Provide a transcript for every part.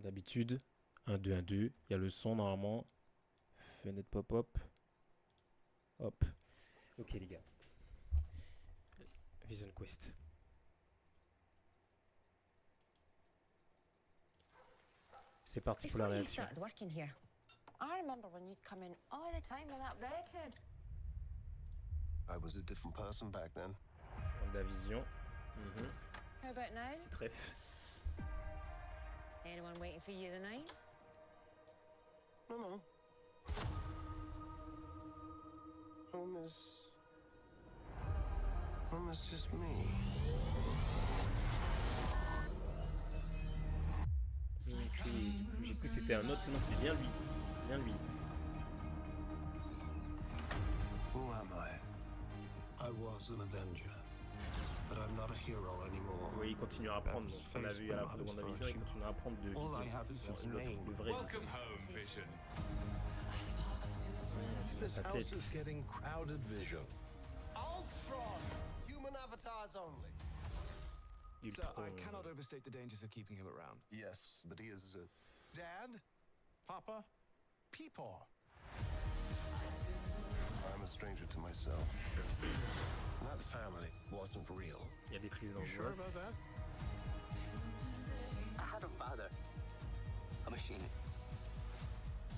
d'habitude. 1, 2, 1, 2. Il y a le son normalement. Fenêtre pop-up. Hop. Ok les gars. Vision Quest. C'est parti pour la réaction. I remember when you'd come in all the time with that redhead. I was a different person back then. WandaVision. How about now? Petit ref. Anyone waiting for you tonight? No, no. Home is just me. Ok. J'ai cru que c'était un autre, sinon c'est bien lui. Bien lui. Who am I? I was an Avenger, but I'm not a hero anymore. Oui, il continue à apprendre. Ce qu'on a vu à la fin de WandaVision, il continue à apprendre de Vision. Le vrai Vision. Home, Vision. C'est dans sa House is tête. getting crowded, Vision. Ultron! Human avatars only. Sir, Ultron. I cannot overstate the dangers of keeping him around. Yes, but he is Dad? Papa? Peepaw? I'm a stranger to myself. That family wasn't real. Il y a des crises Sure about d'angoisse. that? I had a father, a machine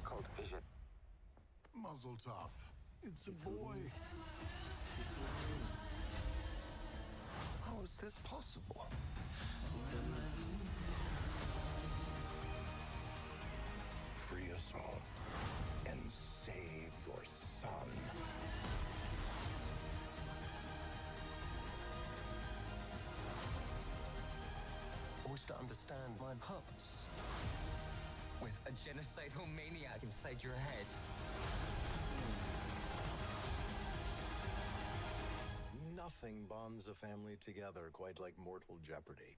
called Vision. Muzzle tough. It's a boy. How is this possible? Free us all and save your son. I wish to understand my purpose. With a genocidal maniac inside your head. Nothing bonds a family together quite like mortal jeopardy.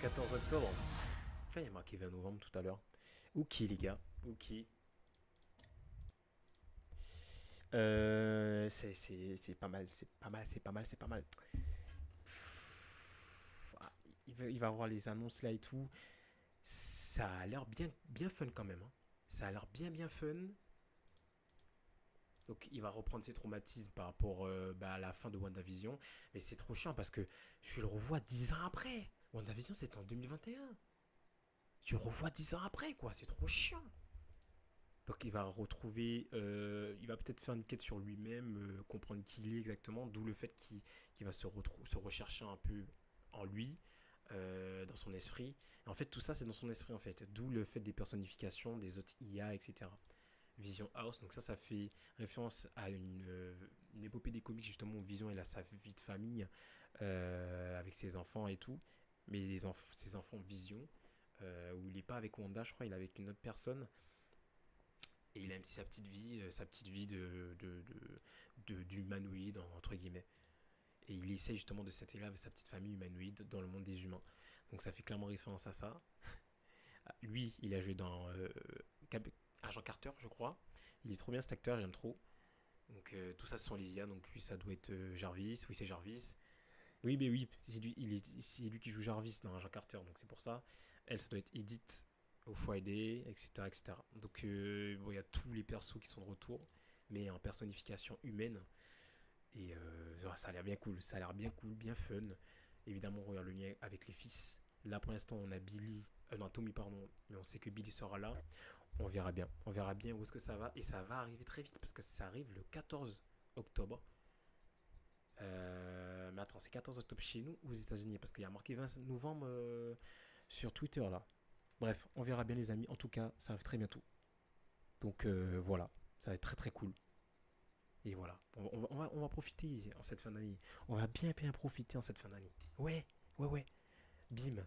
14 octobre. Enfin, il y a marqué 20 novembre tout à l'heure. Ok les gars. Ok. C'est pas mal. C'est pas mal. C'est pas mal. C'est pas mal. Ah, il va avoir les annonces là et tout. Ça a l'air bien fun quand même. Hein. Ça a l'air bien fun. Donc il va reprendre ses traumatismes par rapport à la fin de WandaVision. Mais c'est trop chiant parce que je le revois 10 ans après. WandaVision c'était en 2021. Je le revois 10 ans après quoi. C'est trop chiant. Donc il va retrouver... il va peut-être faire une quête sur lui-même. Comprendre qui il est exactement. D'où le fait qu'il va se rechercher un peu en lui. Dans son esprit. Et en fait tout ça c'est dans son esprit en fait. D'où le fait des personnifications, des autres IA, etc. Vision House, donc ça fait référence à une épopée des comics justement où Vision elle a sa vie de famille avec ses enfants et tout, mais ses enfants Vision où il n'est pas avec Wanda je crois, il est avec une autre personne et il a sa petite vie d'humanoïde entre guillemets et il essaie justement de s'intégrer avec sa petite famille humanoïde dans le monde des humains, donc ça fait clairement référence à ça. Lui il a joué dans Agent Carter, je crois. Il est trop bien cet acteur, j'aime trop. Donc tout ça ce sont les IA, donc lui ça doit être Jarvis. Oui, c'est Jarvis. Oui, mais oui, c'est lui qui joue Jarvis dans Agent Carter, donc c'est pour ça. Elle, ça doit être Edith au Friday, etc. etc. Donc bon, il y a tous les persos qui sont de retour, mais en personnification humaine. Et ça a l'air bien cool, ça a l'air bien cool, bien fun. Évidemment, on regarde le lien avec les fils. Là pour l'instant, on a Tommy, pardon, mais on sait que Billy sera là. On verra bien où est-ce que ça va. Et ça va arriver très vite parce que ça arrive le 14 octobre. Mais attends, c'est 14 octobre chez nous ou aux États-Unis? Parce qu'il y a marqué 20 novembre sur Twitter là. Bref, on verra bien les amis. En tout cas, ça arrive très bientôt. Donc voilà, ça va être très très cool. Et voilà, on va profiter en cette fin d'année. On va bien profiter en cette fin d'année. Ouais. Bim.